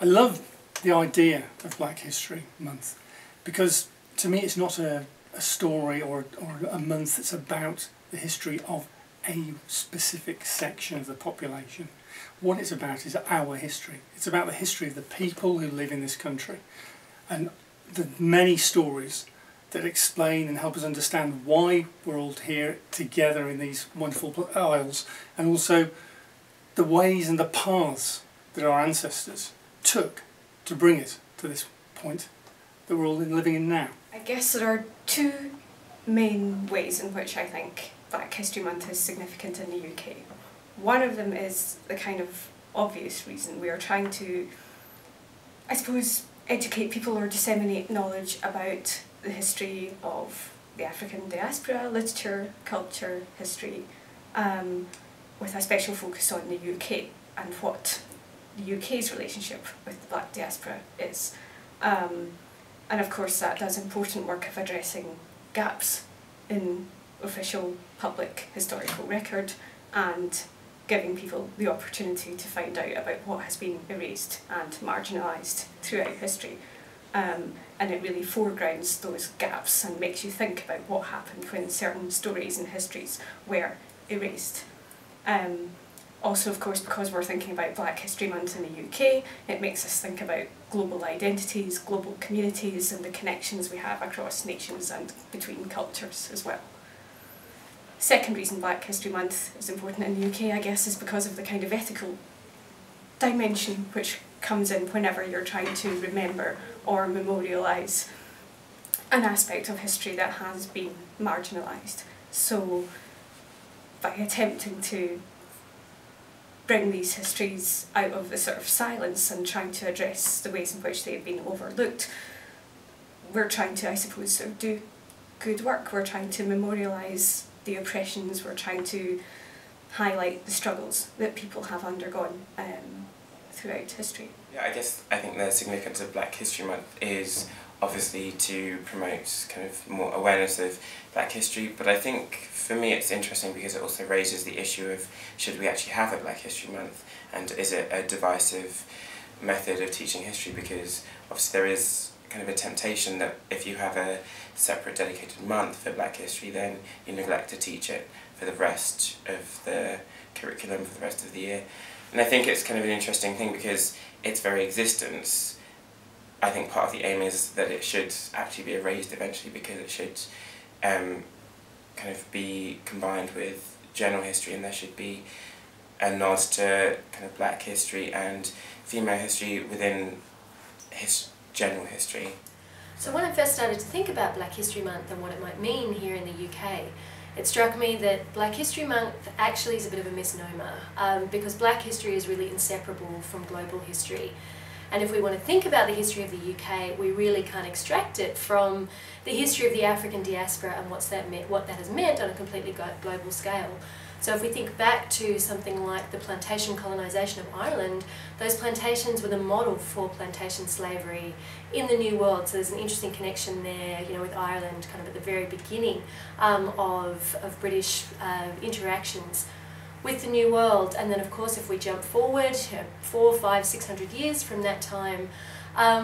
I love the idea of Black History Month because to me it's not a story or a month that's about the history of a specific section of the population. What it's about is our history. It's about the history of the people who live in this country and the many stories that explain and help us understand why we're all here together in these wonderful isles, and also the ways and the paths that our ancestors took to bring it to this point that we're all living in now. I guess there are two main ways in which I think Black History Month is significant in the UK. One of them is the kind of obvious reason. We are trying to, I suppose, educate people or disseminate knowledge about the history of the African diaspora, literature, culture, history, with a special focus on the UK and what the UK's relationship with the Black diaspora is. And of course that does important work of addressing gaps in official public historical record and giving people the opportunity to find out about what has been erased and marginalised throughout history. And it really foregrounds those gaps and makes you think about what happened when certain stories and histories were erased. Also, of course, because we're thinking about Black History Month in the UK, it makes us think about global identities, global communities, and the connections we have across nations and between cultures as well. Second reason Black History Month is important in the UK, I guess, is because of the kind of ethical dimension which comes in whenever you're trying to remember or memorialise an aspect of history that has been marginalised. So by attempting to bring these histories out of the sort of silence and trying to address the ways in which they've been overlooked, we're trying to, I suppose, sort of do good work. We're trying to memorialise the oppressions, we're trying to highlight the struggles that people have undergone throughout history. Yeah, I think the significance of Black History Month is obviously to promote kind of more awareness of Black history, but I think for me it's interesting because it also raises the issue of should we actually have a Black History Month, and is it a divisive method of teaching history, because obviously there is kind of a temptation that if you have a separate dedicated month for Black history then you neglect to teach it for the rest of the curriculum for the rest of the year. And I think it's kind of an interesting thing because its very existence, I think part of the aim is that it should actually be erased eventually, because it should kind of be combined with general history, and there should be a nod to kind of Black history and female history within general history. So when I first started to think about Black History Month and what it might mean here in the UK, it struck me that Black History Month actually is a bit of a misnomer, because Black history is really inseparable from global history. And if we want to think about the history of the UK, we really can't extract it from the history of the African diaspora and what that has meant on a completely global scale. So if we think back to something like the plantation colonisation of Ireland, those plantations were the model for plantation slavery in the New World. So there's an interesting connection there, you know, with Ireland kind of at the very beginning of British interactions with the New World. And then of course if we jump forward 400, 500, 600 years from that time,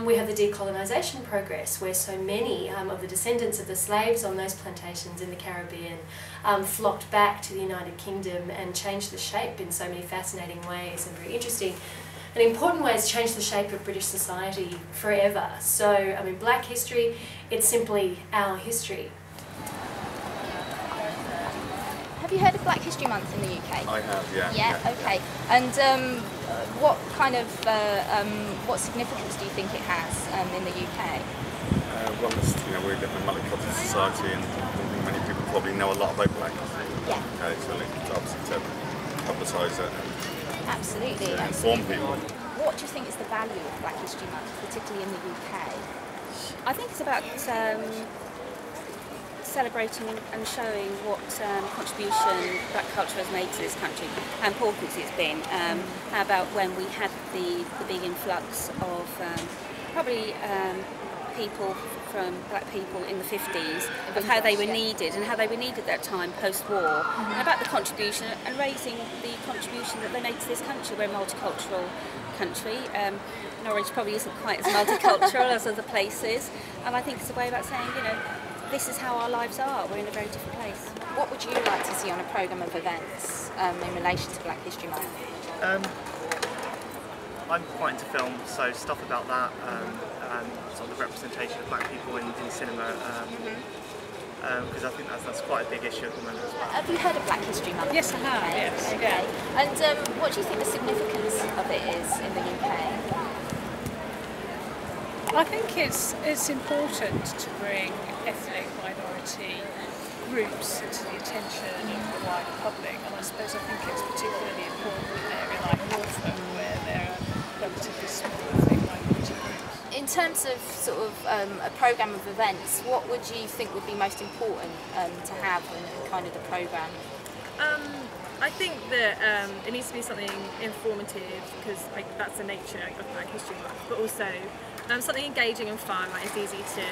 we have the decolonisation progress, where so many of the descendants of the slaves on those plantations in the Caribbean flocked back to the United Kingdom and changed the shape in so many fascinating ways and very interesting and important ways, changed the shape of British society forever. So, I mean, Black history, it's simply our history. Have you heard of Black History Month in the UK? I have, yeah. Yeah, okay. And what kind of, what significance do you think it has in the UK? Well, we live in a multicultural society, and I think many people probably know a lot about Black history. Yeah. Okay, so it's obviously to publicise it and Absolutely, to inform people. What do you think is the value of Black History Month, particularly in the UK? I think it's about celebrating and showing what contribution Black culture has made to this country, how important it's been. How about when we had the big influx of probably people black people in the 50s, of how they were needed and how they were needed at that time post-war, and about the contribution and raising the contribution that they made to this country. We're a multicultural country. Norwich probably isn't quite as multicultural as other places, and I think it's a way about saying, you know, this is how our lives are. We're in a very different place. What would you like to see on a programme of events in relation to Black History Month? I'm quite into film, so stuff about that, and sort of the representation of black people in cinema, because I think that's quite a big issue at the moment as well. Have you heard of Black History Month? Yes, I have, yes. Okay. Yeah. And what do you think the significance of it is in the UK? I think it's important to bring ethnic minority groups to the attention of the wider public, and I suppose I think it's particularly important in an area like Norfolk, where there are relatively small ethnic minority groups. In terms of sort of a programme of events, what would you think would be most important to have in kind of the programme? I think that it needs to be something informative, because that's the nature of Black History Month, but also something engaging and fun. Like, it's easy to,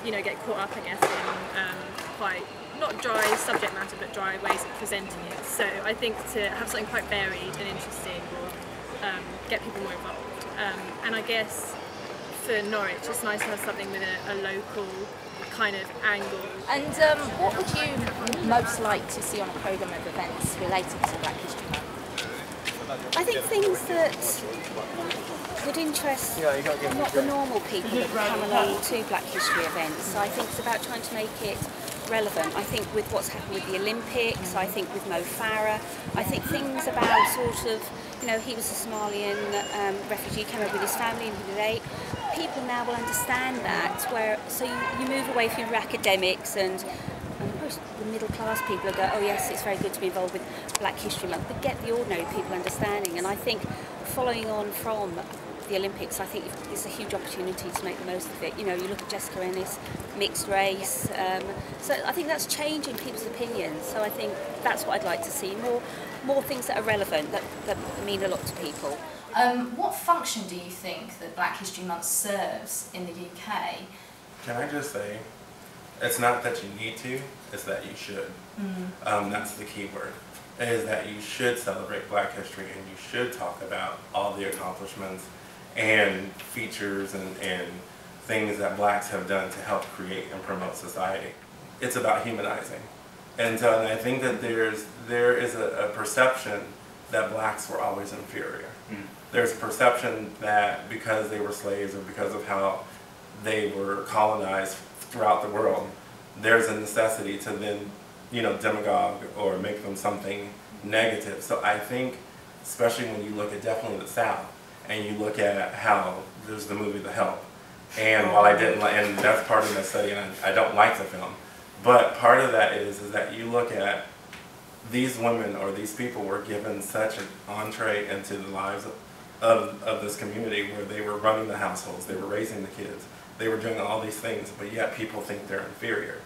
you know, get caught up, I guess, in quite not dry subject matter, but dry ways of presenting it. So I think to have something quite varied and interesting will get people more involved. And I guess for Norwich, it's nice to have something with a local kind of angle. And what would you most like to see on a programme of events related to Black History Month? I think things that would interest not the normal people that would come along to Black History events. So I think it's about trying to make it relevant. I think with what's happened with the Olympics, I think with Mo Farah, I think things about sort of, you know, he was a Somalian refugee, came over with his family and he was 8. People now will understand that, so you move away from your academics and most the middle class people will go, oh yes, it's very good to be involved with Black History Month, but get the ordinary people understanding. And I think following on from the Olympics, I think it's a huge opportunity to make the most of it. You know, you look at Jessica Ennis, mixed race, so I think that's changing people's opinions. So I think that's what I'd like to see, more things that are relevant, that mean a lot to people. What function do you think that Black History Month serves in the UK? Can I just say, it's not that you need to, it's that you should. That's the key word. It is that you should celebrate Black history, and you should talk about all the accomplishments and features and things that blacks have done to help create and promote society. It's about humanizing. And so I think that there is a perception that blacks were always inferior. There's a perception that because they were slaves or because of how they were colonized throughout the world, there's a necessity to then, you know, demagogue or make them something negative. So I think, especially when you look at definitely the South, and you look at how there's the movie The Help, and while I didn't like, and that's part of my study, and I don't like the film, but part of that is that you look at these women or these people were given such an entree into the lives of this community, where they were running the households, they were raising the kids, they were doing all these things, but yet people think they're inferior.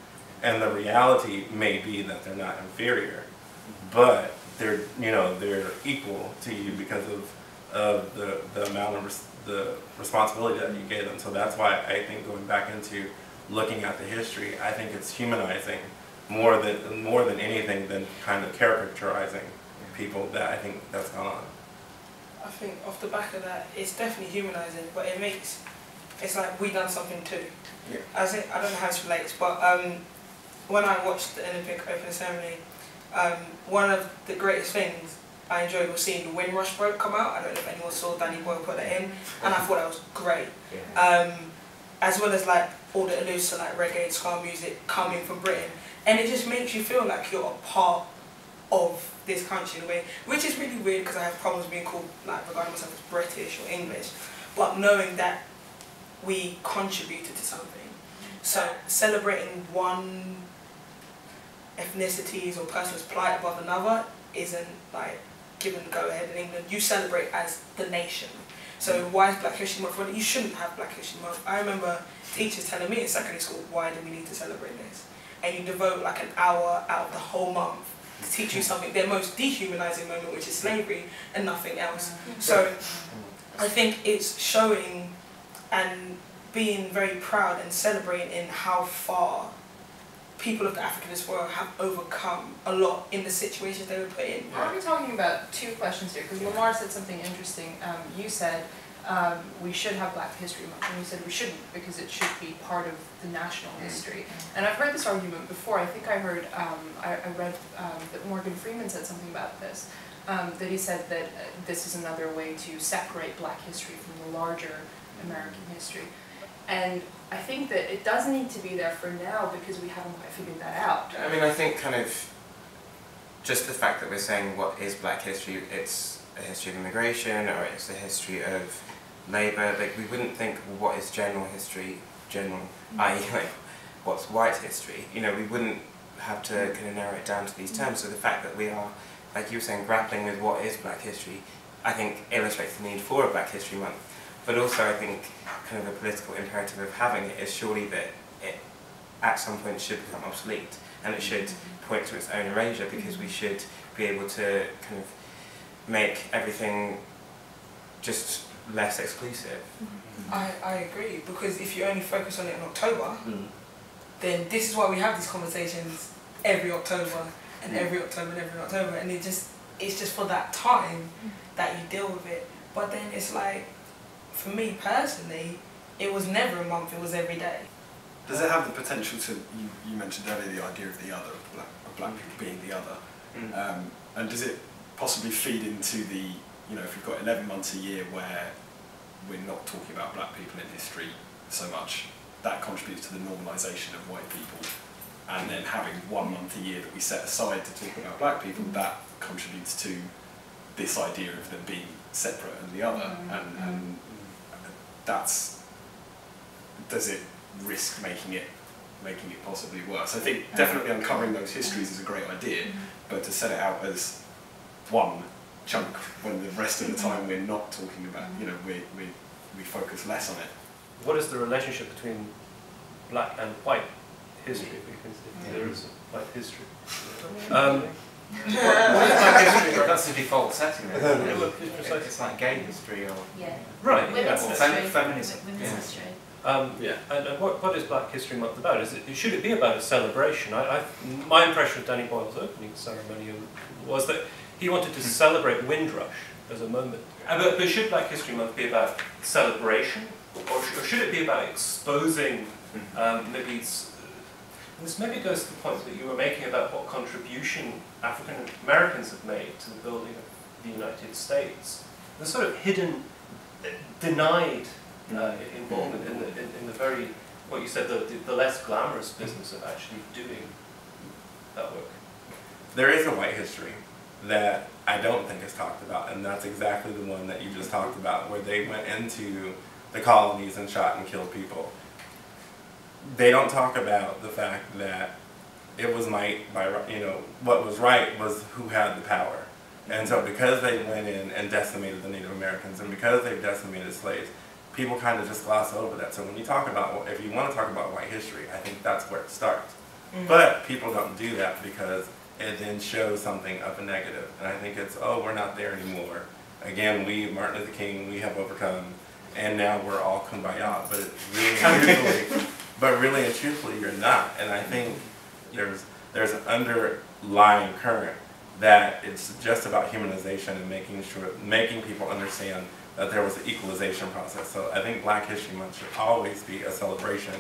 And the reality may be that they're not inferior, but they're, you know, they're equal to you because of the amount of the responsibility that you gave them. So that's why I think going back into looking at the history, I think it's humanizing more than anything than kind of caricaturizing people. That I think that's gone on. I think off the back of that, it's definitely humanising, but it's like we done something too. Yeah. I don't know how this relates, but when I watched the Olympic opening ceremony, one of the greatest things I enjoyed was seeing the Windrush boat come out. I don't know if anyone saw Danny Boyle put that in, and I thought that was great. Yeah. As well as like all the alludes to like reggae and ska music coming from Britain, and it just makes you feel like you're a part of this country in a way, which is really weird because I have problems being called, like, regarding myself as British or English, but knowing that we contributed to something. So celebrating one ethnicity's or person's plight above another isn't like given go ahead in England. You celebrate as the nation. So why is Black History Month? Well, you shouldn't have Black History Month. I remember teachers telling me in secondary school, why do we need to celebrate this? And you devote like an hour out of the whole month to teach you something, their most dehumanizing moment, which is slavery, and nothing else. So I think it's showing and being very proud and celebrating in how far people of the African diaspora have overcome a lot in the situations they were put in. Are we talking about two questions here? Because Lamar said something interesting. You said we should have Black History Month, and you said we shouldn't because it should be part of the national history. And I've heard this argument before. I think I heard, I read that Morgan Freeman said something about this, that he said that this is another way to separate Black history from the larger American history. And I think that it does need to be there for now because we haven't quite figured that out. I mean, I think kind of just the fact that we're saying what is Black history, it's a history of immigration or it's a history of labour. Like, we wouldn't think, well, what is general history, i.e. like what's white history. You know, we wouldn't have to kind of narrow it down to these terms. So the fact that we are, like you were saying, grappling with what is Black history, I think illustrates the need for a Black History Month. But also I think kind of the political imperative of having it is surely that it at some point should become obsolete and it should point to its own erasure, because we should be able to kind of make everything just less exclusive. I agree, because if you only focus on it in October, then this is why we have these conversations every October and every October and every October, and it's just for that time that you deal with it. But then it's like, for me personally, it was never a month, it was every day. Does it have the potential to, you mentioned earlier the idea of the other, of black people being the other, and does it possibly feed into the, you know, if we've got 11 months a year where we're not talking about black people in history so much, that contributes to the normalisation of white people, and then having 1 month a year that we set aside to talk about black people, that contributes to this idea of them being separate and the other, and that's, does it risk making it possibly worse? I think definitely uncovering those histories is a great idea, but to set it out as one chunk when the rest of the time we're not talking about, you know, we focus less on it. What is the relationship between black and white history? Because if there is a white history. What is black history? That's the default setting. It's like gay history or right, women's history. Feminism. Women's history. And what is Black History Month about? Should it be about a celebration? My impression of Danny Boyle's opening ceremony was that he wanted to celebrate Windrush as a moment. But should Black History Month be about celebration, or should it be about exposing maybe? This maybe goes to the point that you were making about what contribution African Americans have made to the building of the United States. The sort of hidden, denied involvement in the very, what you said, the less glamorous business of actually doing that work. There is a white history that I don't think is talked about, and that's exactly the one that you just talked about, where they went into the colonies and shot and killed people. They don't talk about the fact that it was might by, you know, what was right was who had the power. And so because they went in and decimated the Native Americans, and because they decimated slaves, people kind of just gloss over that. So when you talk about, if you want to talk about white history, I think that's where it starts. But people don't do that because it then shows something of a negative. And I think it's, oh, we're not there anymore. Again, we, Martin Luther King, we have overcome, and now we're all kumbaya. But really and truthfully, you're not. And I think there's an underlying current that it's just about humanization and making people understand that there was an equalization process. So I think Black History Month should always be a celebration,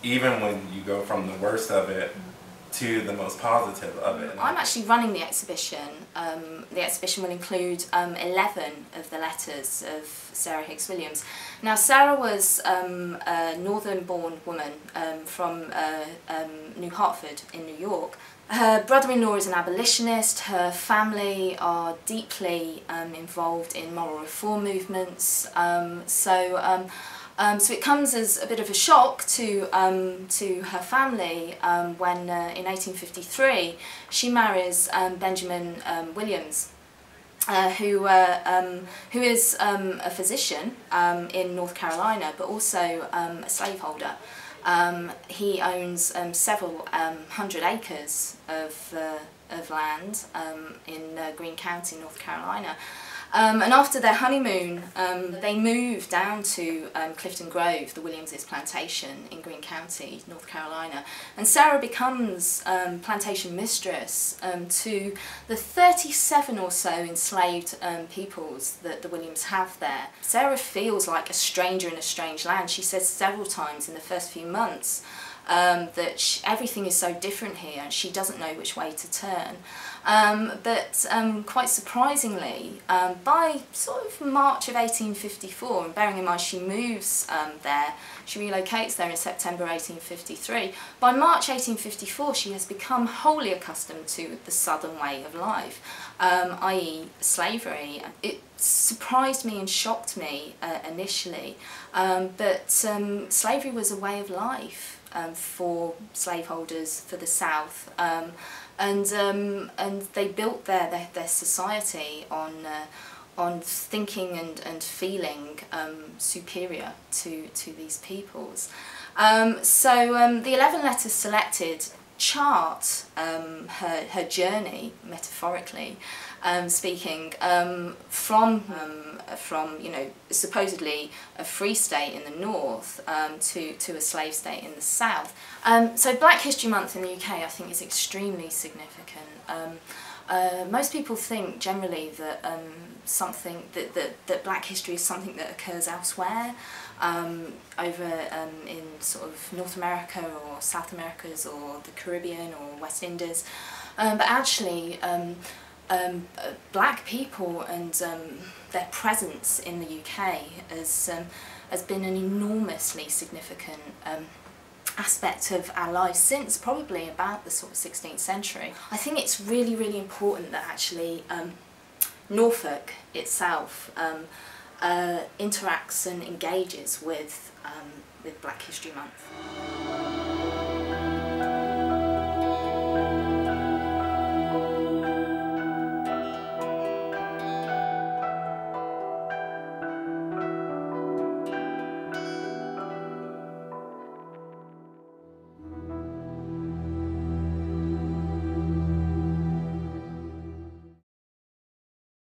even when you go from the worst of it to the most positive of it. I'm actually running the exhibition. The exhibition will include 11 of the letters of Sarah Higgs Williams. Now, Sarah was a northern-born woman from New Hartford in New York. Her brother-in-law is an abolitionist. Her family are deeply involved in moral reform movements. So it comes as a bit of a shock to her family when in 1853 she marries Benjamin Williams, who is a physician in North Carolina, but also a slaveholder. He owns several hundred acres of land in Greene County, North Carolina. And after their honeymoon, they moved down to Clifton Grove, the Williamses plantation in Greene County, North Carolina. And Sarah becomes plantation mistress to the 37 or so enslaved peoples that the Williams have there. Sarah feels like a stranger in a strange land. She says several times in the first few months that everything is so different here and she doesn't know which way to turn. But quite surprisingly, by sort of March of 1854, and bearing in mind she moves there, she relocates there in September 1853, by March 1854 she has become wholly accustomed to the southern way of life, i.e. slavery. It surprised me and shocked me initially, but slavery was a way of life for slaveholders, for the South, and they built their society on thinking and feeling superior to these peoples. So the 11 letters selected chart her journey, metaphorically speaking, from you know, supposedly a free state in the north to a slave state in the south. So Black History Month in the UK, I think, is extremely significant. Most people think generally that that Black history is something that occurs elsewhere, over in sort of North America or South Americas or the Caribbean or West Indies, but actually Black people and their presence in the UK has been an enormously significant aspect of our lives since probably about the sort of 16th century. I think it's really, really important that actually Norfolk itself interacts and engages with Black History Month.